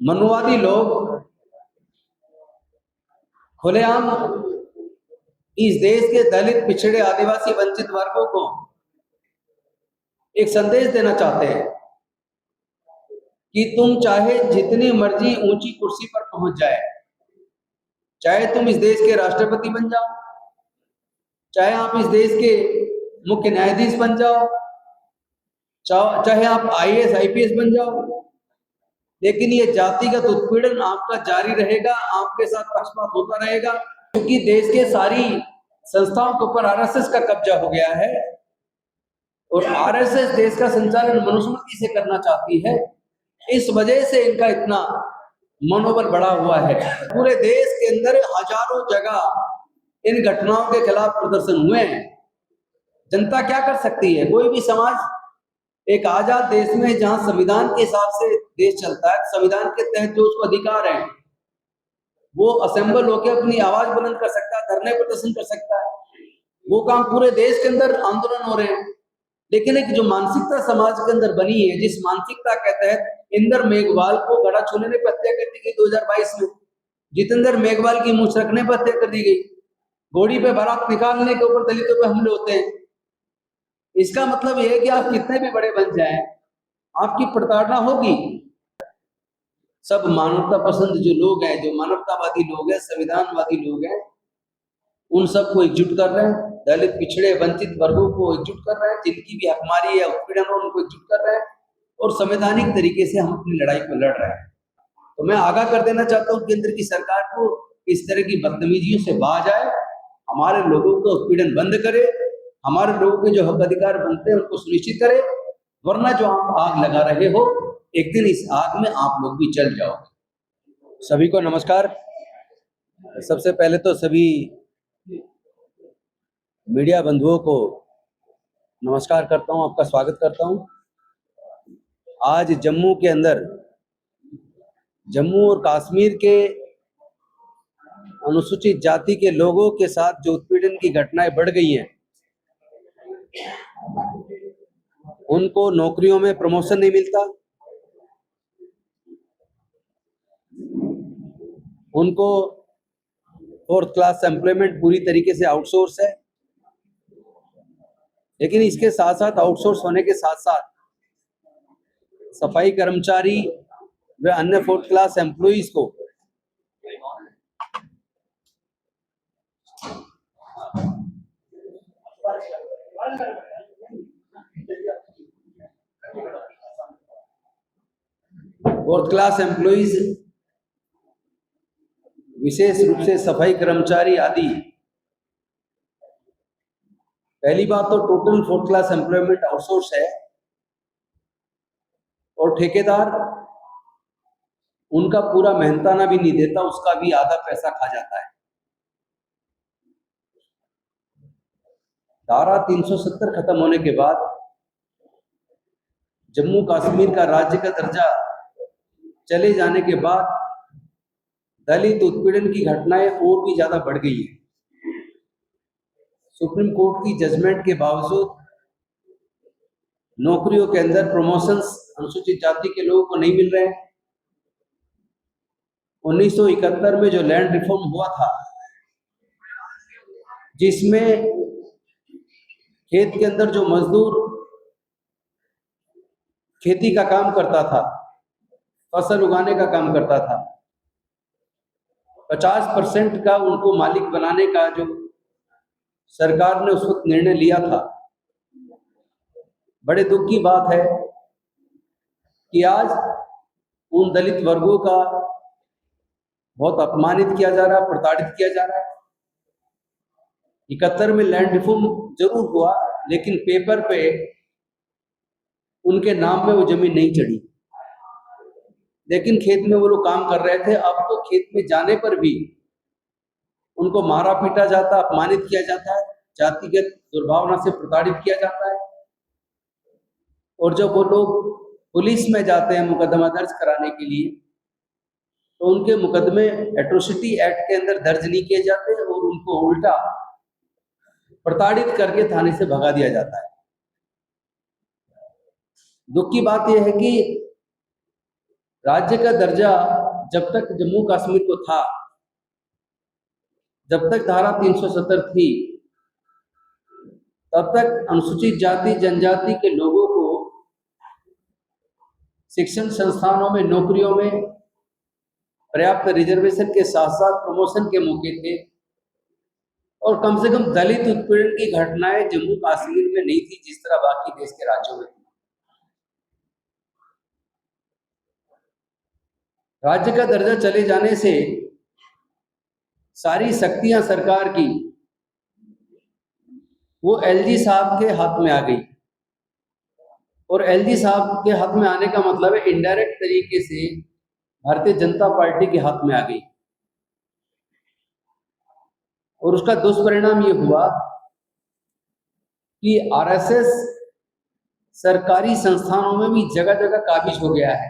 मनुवादी लोग खुलेआम इस देश के दलित, पिछड़े, आदिवासी, वंचित वर्गों को एक संदेश देना चाहते हैं कि तुम चाहे जितनी मर्जी ऊंची कुर्सी पर पहुंच जाए, चाहे तुम इस देश के राष्ट्रपति बन जाओ, चाहे आप इस देश के मुख्य न्यायाधीश बन जाओ, चाहे आप आईएएस आईपीएस बन जाओ, लेकिन ये जातिगत उत्पीड़न आपका जारी रहेगा, आपके साथ पक्षपात होता रहेगा, क्योंकि देश के सारी संस्थाओं के ऊपर आरएसएस का कब्जा हो गया है और आरएसएस देश का संचालन मनुस्मृति से करना चाहती है। इस वजह से इनका इतना मनोबल बढ़ा हुआ है। पूरे देश के अंदर हजारों जगह इन घटनाओं के खिलाफ प्रदर्शन हुए हैं। जनता क्या कर सकती है? कोई भी समाज एक आजाद देश में जहां संविधान के हिसाब से देश चलता है, संविधान के तहत जो उसको अधिकार है, वो असेंबल होकर अपनी आवाज बुलंद कर सकता है, धरने प्रदर्शन कर सकता है। वो काम पूरे देश के अंदर आंदोलन हो रहे हैं। लेकिन एक जो मानसिकता समाज के अंदर बनी है, जिस मानसिकता के तहत इंदर मेघवाल को गला छूने पर हत्या कर दी गई 2022 में, जितेंद्र मेघवाल की मूंछ रखने पर हत्या कर दी गई, घोड़ी पे बारात निकालने के ऊपर दलितों पे हमले होते हैं। इसका मतलब यह है कि आप कितने भी बड़े बन जाएं, आपकी प्रताड़ना होगी। सब मानवता पसंद जो लोग हैं, जो मानवतावादी लोग हैं, संविधानवादी लोग हैं, उन सबको एकजुट कर रहे हैं। दलित, पिछड़े, वंचित वर्गों को एकजुट कर रहे हैं, जिनकी भी हकमारी है, उत्पीड़न है, उनको एकजुट कर रहे हैं और संवैधानिक तरीके से हम अपनी लड़ाई को लड़ रहे हैं। तो मैं आगाह कर देना चाहता हूँ केंद्र की सरकार को, इस तरह की बदतमीजियों से बाज आए, हमारे लोगों को उत्पीड़न बंद करे, हमारे लोगों के जो हक अधिकार बनते हैं उनको सुनिश्चित करे, वरना जो आप आग लगा रहे हो, एक दिन इस आग में आप लोग भी जल जाओगे। सभी को नमस्कार। सबसे पहले तो सभी मीडिया बंधुओं को नमस्कार करता हूं, आपका स्वागत करता हूं। आज जम्मू के अंदर, जम्मू और कश्मीर के अनुसूचित जाति के लोगों के साथ जो उत्पीड़न की घटनाएं बढ़ गई हैं, उनको नौकरियों में प्रमोशन नहीं मिलता, उनको फोर्थ क्लास एम्प्लॉयमेंट पूरी तरीके से आउटसोर्स है। लेकिन इसके साथ साथ, आउटसोर्स होने के साथ साथ, सफाई कर्मचारी व अन्य फोर्थ क्लास एम्प्लॉइज को फोर्थ क्लास एम्प्लॉइज, विशेष रूप से सफाई कर्मचारी आदि, पहली बात तो total fourth class employment outsource है और ठेकेदार उनका पूरा मेहनताना भी नहीं देता, उसका भी आधा पैसा खा जाता है। धारा 370 खत्म होने के बाद जम्मू कश्मीर का राज्य का दर्जा चले जाने के बाद दलित उत्पीड़न की घटनाएं और भी ज्यादा बढ़ गई है। सुप्रीम कोर्ट की जजमेंट के बावजूद नौकरियों के अंदर प्रमोशंस अनुसूचित जाति के लोगों को नहीं मिल रहे हैं। 1971 में जो लैंड रिफॉर्म हुआ था, जिसमें खेत के अंदर जो मजदूर खेती का काम करता था, फसल उगाने का काम करता था, 50% का उनको मालिक बनाने का जो सरकार ने उस वक्त निर्णय लिया था, बड़े दुख की बात है कि आज उन दलित वर्गों का बहुत अपमानित किया जा रहा है, प्रताड़ित किया जा रहा है। 71 में लैंड रिफॉर्म जरूर हुआ, लेकिन पेपर पे उनके नाम पे वो जमीन नहीं चढ़ी, लेकिन खेत में वो लोग काम कर रहे थे। अब तो खेत में जाने पर भी उनको मारा पीटा जाता, अपमानित किया जाता है, जातिगत दुर्भावना से प्रताड़ित किया जाता है। और जब वो लोग पुलिस में जाते हैं मुकदमा दर्ज कराने के लिए, तो उनके मुकदमे एट्रोसिटी एक्ट के अंदर दर्ज नहीं किए जाते और उनको उल्टा प्रताड़ित करके थाने से भगा दिया जाता है। दुख की बात यह है कि राज्य का दर्जा जब तक जम्मू कश्मीर को था, जब तक धारा 370 थी, तब तक अनुसूचित जाति जनजाति के लोगों को शिक्षण संस्थानों में, नौकरियों में पर्याप्त रिजर्वेशन के साथ साथ प्रमोशन के मौके थे, और कम से कम दलित उत्पीड़न की घटनाएं जम्मू कश्मीर में नहीं थी जिस तरह बाकी देश के राज्यों में थी। राज्य का दर्जा चले जाने से सारी शक्तियां सरकार की वो एलजी साहब के हाथ में आ गई, और एलजी साहब के हाथ में आने का मतलब है इनडायरेक्ट तरीके से भारतीय जनता पार्टी के हाथ में आ गई। और उसका दुष्परिणाम ये हुआ कि आरएसएस सरकारी संस्थानों में भी जगह जगह काबिज हो गया है।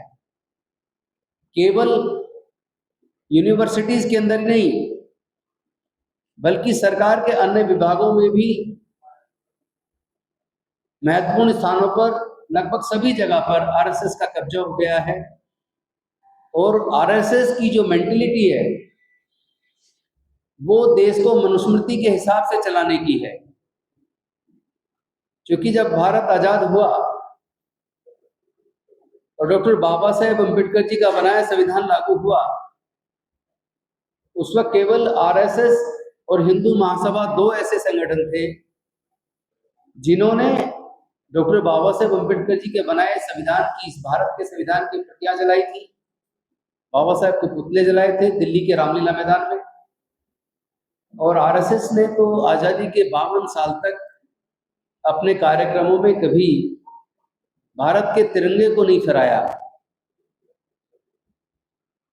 केवल यूनिवर्सिटीज के अंदर नहीं, बल्कि सरकार के अन्य विभागों में भी महत्वपूर्ण स्थानों पर, लगभग सभी जगह पर आरएसएस का कब्जा हो गया है। और आरएसएस की जो मेंटेलिटी है वो देश को मनुस्मृति के हिसाब से चलाने की है। क्योंकि जब भारत आजाद हुआ और डॉक्टर बाबा साहेब अम्बेडकर जी का बनाया संविधान लागू हुआ, उस वक्त केवल आरएसएस और हिंदू महासभा दो ऐसे संगठन थे जिन्होंने डॉक्टर बाबा साहेब अम्बेडकर जी के बनाए संविधान की, इस भारत के संविधान की प्रतियां जलाई थी, बाबा साहेब के पुतले जलाए थे दिल्ली के रामलीला मैदान में। और आरएसएस ने तो आजादी के 52 साल तक अपने कार्यक्रमों में कभी भारत के तिरंगे को नहीं फहराया।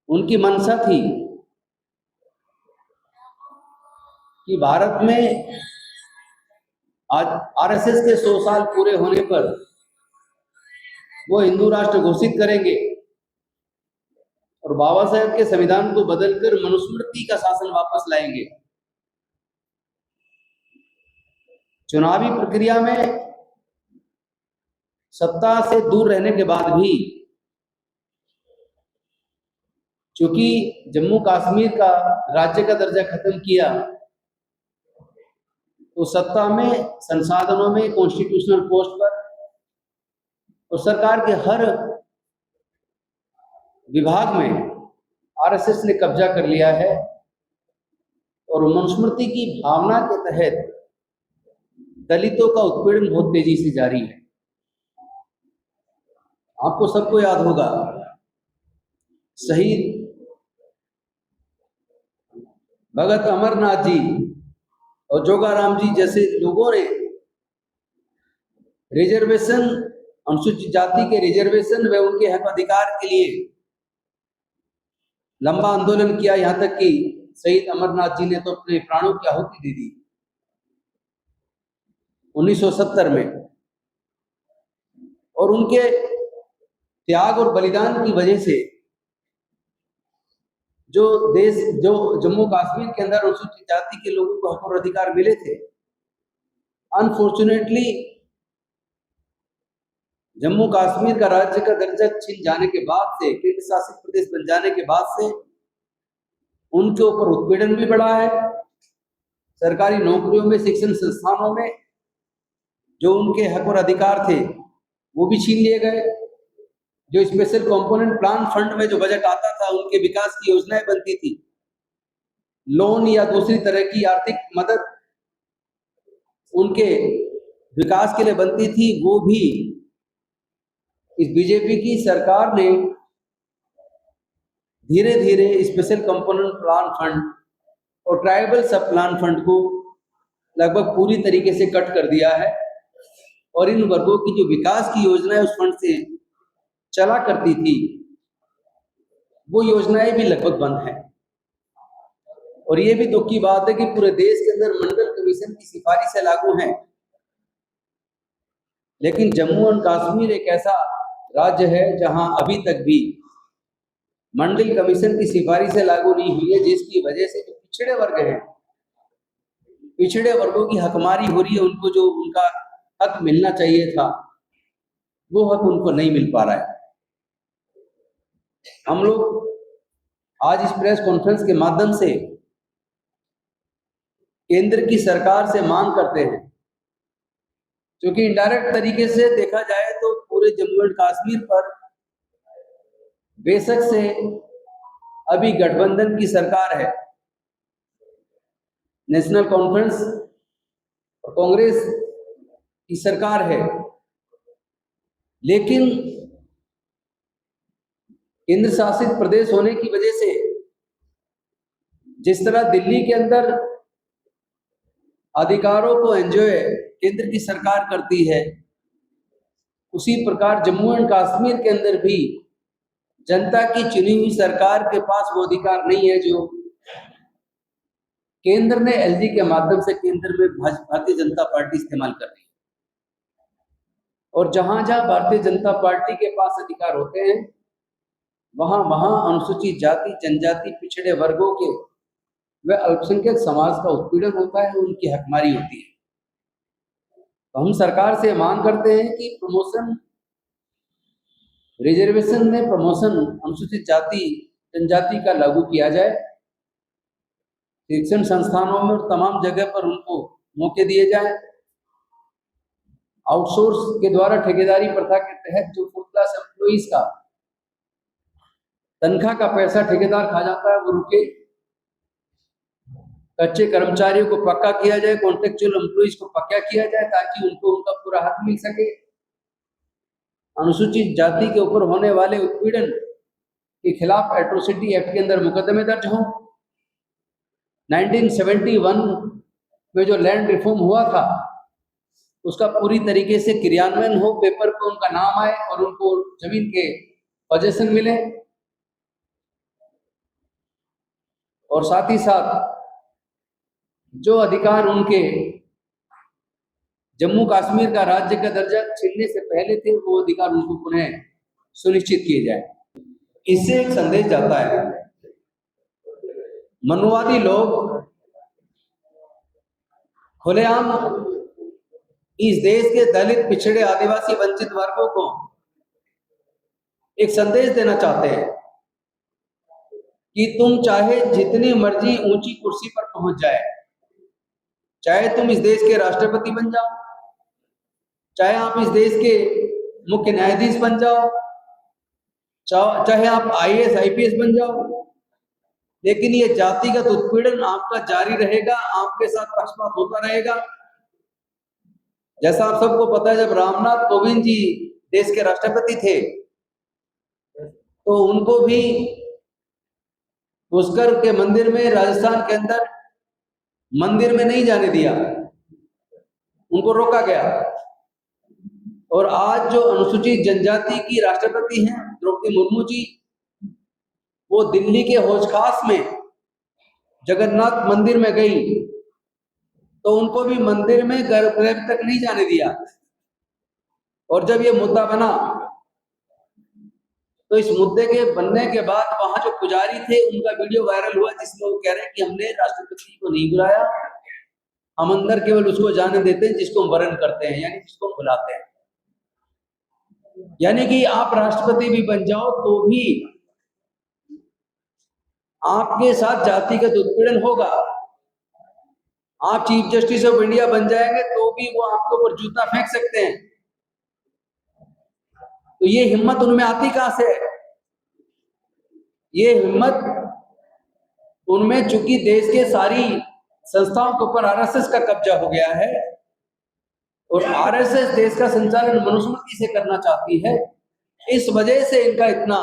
उनकी मंशा थी कि भारत में आज आरएसएस के 100 साल पूरे होने पर वो हिंदू राष्ट्र घोषित करेंगे और बाबा साहेब के संविधान को बदलकर मनुस्मृति का शासन वापस लाएंगे। चुनावी प्रक्रिया में सत्ता से दूर रहने के बाद भी, चूंकि जम्मू कश्मीर का राज्य का दर्जा खत्म किया, तो सत्ता में, संसाधनों में, कॉन्स्टिट्यूशनल पोस्ट पर और सरकार के हर विभाग में आरएसएस ने कब्जा कर लिया है। और मनुस्मृति की भावना के तहत दलितों का उत्पीड़न बहुत तेजी से जारी है। आपको सबको याद होगा, शहीद भगत अमरनाथ जी और जोगाराम जी जैसे लोगों ने रिजर्वेशन, अनुसूचित जाति के रिजर्वेशन व उनके हक अधिकार के लिए लंबा आंदोलन किया। यहां तक कि शहीद अमरनाथ जी ने तो अपने प्राणों की आहुति दे दी 1970 में। और उनके त्याग और बलिदान की वजह से जो जम्मू कश्मीर के अंदर अनुसूचित जाति के लोगों को हक और अधिकार मिले थे, अनफॉर्चुनेटली जम्मू कश्मीर का राज्य का दर्जा छिन जाने के बाद से, केंद्र शासित प्रदेश बन जाने के बाद से उनके ऊपर उत्पीड़न भी बढ़ा है। सरकारी नौकरियों में, शिक्षण संस्थानों में जो उनके हक और अधिकार थे वो भी छीन लिए गए। जो स्पेशल कंपोनेंट प्लान फंड में जो बजट आता था, उनके विकास की योजनाएं बनती थी, लोन या दूसरी तरह की आर्थिक मदद उनके विकास के लिए बनती थी, वो भी इस बीजेपी की सरकार ने धीरे धीरे स्पेशल कंपोनेंट प्लान फंड और ट्राइबल सब प्लान फंड को लगभग पूरी तरीके से कट कर दिया है। और इन वर्गों की जो विकास की योजनाएं उस फंड से चला करती थी, वो योजनाएं भी लगभग बंद हैं। और ये भी दुख की बात है कि पूरे देश के अंदर मंडल कमीशन की सिफारिशें लागू हैं, लेकिन जम्मू एंड कश्मीर एक ऐसा राज्य है जहां अभी तक भी मंडल कमीशन की सिफारिशें लागू नहीं हुई है, जिसकी वजह से जो पिछड़े वर्ग हैं, पिछड़े वर्गों की हकमारी हो रही है। उनको जो उनका हक मिलना चाहिए था, वो हक उनको नहीं मिल पा रहा है। हम लोग आज इस प्रेस कॉन्फ्रेंस के माध्यम से केंद्र की सरकार से मांग करते हैं, क्योंकि इनडायरेक्ट तरीके से देखा जाए तो पूरे जम्मू एंड कश्मीर पर बेशक से अभी गठबंधन की सरकार है, नेशनल कॉन्फ्रेंस और कांग्रेस की सरकार है, लेकिन केंद्र शासित प्रदेश होने की वजह से जिस तरह दिल्ली के अंदर अधिकारों को एंजॉय केंद्र की सरकार करती है, उसी प्रकार जम्मू एंड कश्मीर के अंदर भी जनता की चुनी हुई सरकार के पास वो अधिकार नहीं है जो केंद्र ने एलजी के माध्यम से केंद्र में भारतीय जनता पार्टी इस्तेमाल कर रही है। और जहां जहां भारतीय जनता पार्टी के पास अधिकार होते हैं, वहां वहां अनुसूचित जाति, जनजाति, पिछड़े वर्गों के व अल्पसंख्यक समाज का उत्पीड़न होता है, उनकी हकमारी होती है। तो हम सरकार से मांग करते हैं कि प्रमोशन रिजर्वेशन में प्रमोशन अनुसूचित जाति जनजाति का लागू किया जाए, शिक्षण संस्थानों में और तमाम जगह पर उनको मौके दिए जाए। आउटसोर्स के द्वारा ठेकेदारी प्रथा के तहत जो फुल क्लास एम्प्लॉइज का तनख्वाह का पैसा ठेकेदार खा जाता है, वो रुके। कच्चे कर्मचारियों को पक्का किया जाए, कॉन्ट्रेक्चुअल एम्प्लॉइज को पक्का किया जाए, ताकि उनको उनका पूरा हक मिल सके। अनुसूचित जाति के ऊपर होने वाले उत्पीड़न के खिलाफ एट्रोसिटी एक्ट के अंदर मुकदमे दर्ज हों। 1971 में जो लैंड रिफॉर्म हुआ था, उसका पूरी तरीके से क्रियान्वयन हो, पेपर पे उनका नाम आए और उनको जमीन के पोजीशन मिले। और साथ ही साथ जो अधिकार उनके जम्मू कश्मीर का राज्य का दर्जा छीनने से पहले थे, वो अधिकार उनको पुनः सुनिश्चित किए जाए। इससे एक संदेश जाता है, मनुवादी लोग खुलेआम इस देश के दलित, पिछड़े, आदिवासी, वंचित वर्गों को एक संदेश देना चाहते हैं कि तुम चाहे जितनी मर्जी ऊंची कुर्सी पर पहुंच जाए, चाहे तुम इस देश के राष्ट्रपति बन जाओ, चाहे आप इस देश के मुख्य न्यायाधीश बन जाओ, चाहे आप आईएएस आईपीएस बन जाओ, लेकिन ये जातिगत उत्पीड़न आपका जारी रहेगा, आपके साथ पक्षपात होता रहेगा। जैसा आप सबको पता है, जब रामनाथ कोविंद जी देश के राष्ट्रपति थे, तो उनको भी पुष्कर के मंदिर में, राजस्थान के अंदर मंदिर में नहीं जाने दिया, उनको रोका गया। और आज जो अनुसूचित जनजाति की राष्ट्रपति हैं द्रौपदी मुर्मू जी, वो दिल्ली के हौज खास में जगन्नाथ मंदिर में गई, तो उनको भी मंदिर में गर्भगृह तक नहीं जाने दिया। और जब ये मुद्दा बना, तो इस मुद्दे के बनने के बाद वहां जो पुजारी थे, उनका वीडियो वायरल हुआ, जिसमें वो कह रहे हैं कि हमने राष्ट्रपति को नहीं बुलाया, हम अंदर केवल उसको जाने देते हैं जिसको हम वरण करते हैं, यानी जिसको हम बुलाते हैं। यानी कि आप राष्ट्रपति भी बन जाओ तो भी आपके साथ जातिगत उत्पीड़न होगा। आप चीफ जस्टिस ऑफ इंडिया बन जाएंगे तो भी वो आपके ऊपर जूता फेंक सकते हैं। तो ये हिम्मत उनमें आती कहां से है? ये हिम्मत उनमें, चूंकि देश के सारी संस्थाओं के ऊपर आरएसएस का कब्जा हो गया है, और आरएसएस देश का संचालन मनुस्मृति से करना चाहती है, इस वजह से इनका इतना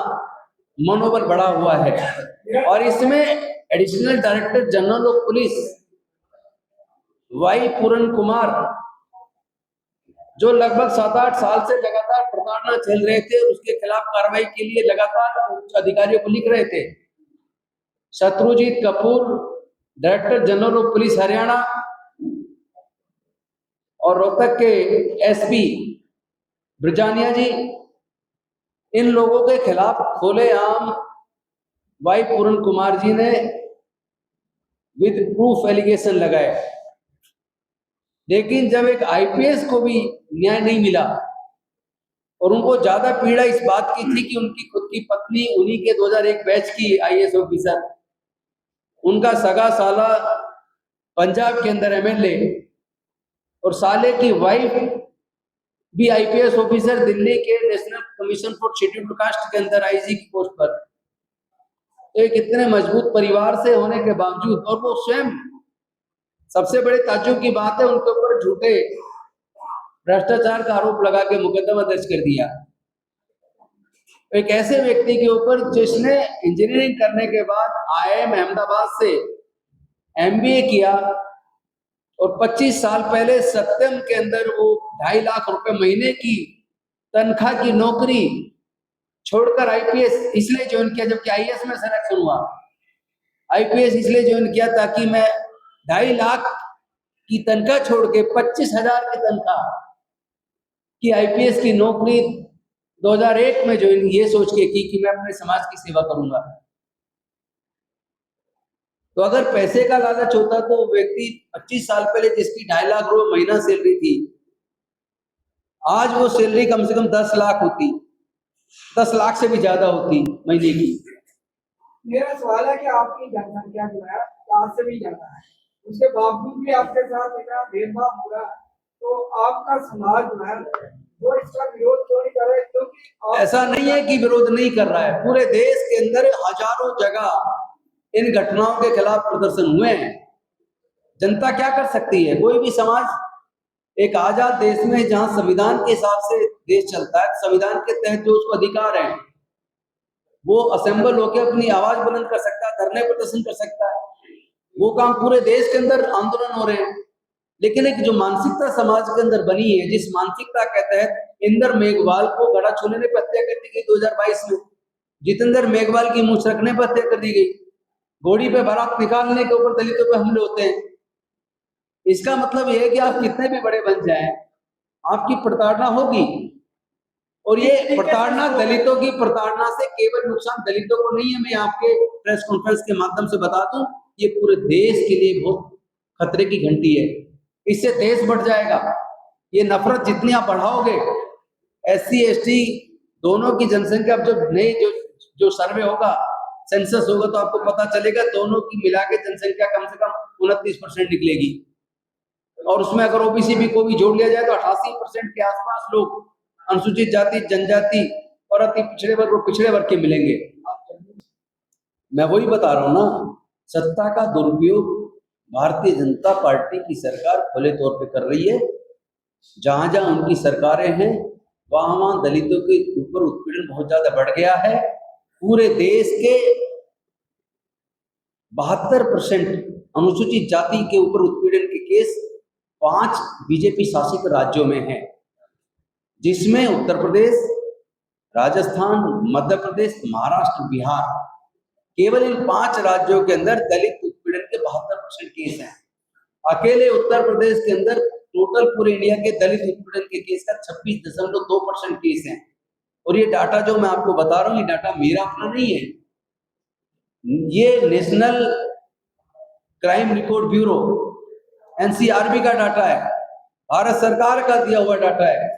मनोबल बढ़ा हुआ है। और इसमें additional director general of police Y Puran Kumar, जो लगभग 7-8 साल से लगातार प्रताड़ना झेल रहे थे, उसके खिलाफ कार्रवाई के लिए लगातार उच्च अधिकारियों को लिख रहे थे। Shatrujeet Kapoor, director general of police Haryana, और रोहतक के एसपी ब्रजानिया जी, इन लोगों के खिलाफ खुलेआम वाई पूरन कुमार जी ने विद प्रूफ एलिगेशन लगाए। लेकिन जब एक आईपीएस को भी न्याय नहीं मिला, और उनको ज्यादा पीड़ा इस बात की थी कि उनकी खुद की पत्नी उन्हीं के 2001 बैच की आईएएस ऑफिसर, उनका सगा साला पंजाब के अंदर एमएलए, और साले की वाइफ भी आईपीएस ऑफिसर दिल्ली के national commission for scheduled caste के अंदर आईजी की पोस्ट पर। एक इतने मजबूत परिवार से होने के बावजूद, और वो स्वयं, सबसे बड़े ताज्जुब की बात है, उनके ऊपर झूठे भ्रष्टाचार का आरोप लगा के मुकदमा दर्ज कर दिया। एक ऐसे व्यक्ति के ऊपर जिसने इंजीनियरिंग करने के बाद आईआईएम अहमदाबाद से एमबीए किया और 25 साल पहले सत्यम के अंदर वो 2.5 लाख रुपए महीने की तनख्वाह की नौकरी छोड़कर आईपीएस इसलिए ज्वाइन किया, जबकि आईएएस में सिलेक्शन हुआ। आईपीएस इसलिए ज्वाइन किया ताकि मैं 2.5 लाख की तनख्वाह छोड़ के 25,000 की तनख्वाह की आईपीएस की नौकरी 2001 में ज्वाइन, ये सोच के की कि मैं अपने समाज की सेवा करूंगा। तो अगर पैसे का लालच होता तो व्यक्ति 25 साल पहले जिसकी 2.5 लाख रुपए महीना सैलरी थी, आज वो सैलरी कम से कम 10 लाख होती, 10 लाख से भी ज्यादा होती महीने की। मेरा सवाल है कि आपकी जनसंख्या जो है 4 से भी ज्यादा है, उसके बावजूद भी आपके साथ इतना भेदभाव हो रहा है, तो आपका समाज जो है वो इसका विरोध क्यों नहीं कर रहा है? क्योंकि ऐसा नहीं है कि विरोध नहीं कर रहा है, पूरे देश के अंदर हजारों जगह इन घटनाओं के खिलाफ प्रदर्शन हुए हैं। जनता क्या कर सकती है? कोई भी समाज एक आजाद देश में जहां संविधान के हिसाब से देश चलता है, संविधान के तहत जो उसको अधिकार है, वो असेंबल होकर अपनी आवाज बुलंद कर सकता है, धरने प्रदर्शन कर सकता है। वो काम पूरे देश के अंदर आंदोलन हो रहे हैं। लेकिन एक जो मानसिकता समाज के अंदर बनी है, जिस मानसिकता के तहत इंदर मेघवाल को गला छूने पर हत्या कर दी गई 2022 में, जितेंद्र मेघवाल की मूछ रखने पर हत्या कर दी गई, घोड़ी पे बारात निकालने के ऊपर दलितों पे हमले होते हैं। इसका मतलब यह है कि आप कितने भी बड़े बन जाएं, आपकी प्रताड़ना होगी। और ये प्रताड़ना, दलितों की प्रताड़ना से केवल नुकसान दलितों को नहीं है, मैं आपके प्रेस कॉन्फ्रेंस के माध्यम से बता दूं, ये पूरे देश के लिए बहुत खतरे की घंटी है। इससे देश बढ़ जाएगा। ये नफरत जितनी आप बढ़ाओगे, एससी एसटी दोनों की जनसंख्या, अब जब नई जो सर्वे होगा, सेंसस होगा, तो आपको पता चलेगा दोनों की मिला के जनसंख्या कम से कम 29% निकलेगी। और उसमें अगर ओबीसी भी को भी जोड़ लिया जाए तो 88% के आसपास लोग अनुसूचित जाति, जनजाति और अति पिछड़े वर्ग और पिछड़े वर्ग के मिलेंगे। मैं वही बता रहा हूं ना, सत्ता का दुरुपयोग भारतीय जनता पार्टी की सरकार खुले तौर पे कर रही है। जहां जहां उनकी सरकारें हैं, वहां वहां दलितों के ऊपर उत्पीड़न बहुत ज्यादा बढ़ गया है। पूरे देश के 72% अनुसूचित जाति के ऊपर उत्पीड़न के केस 5 बीजेपी शासित राज्यों में हैं, जिसमें उत्तर प्रदेश, राजस्थान, मध्य प्रदेश, महाराष्ट्र, बिहार, केवल इन 5 राज्यों के अंदर दलित उत्पीड़न के 72% केस हैं। अकेले उत्तर प्रदेश के अंदर टोटल पूरे इंडिया के दलित उत्पीड़न के केस का 26.2% केस हैं। और ये डाटा जो मैं आपको बता रहा हूं, ये डाटा मेरा अपना नहीं है, ये national crime record bureau NCRB का डाटा है, भारत सरकार का दिया हुआ डाटा है।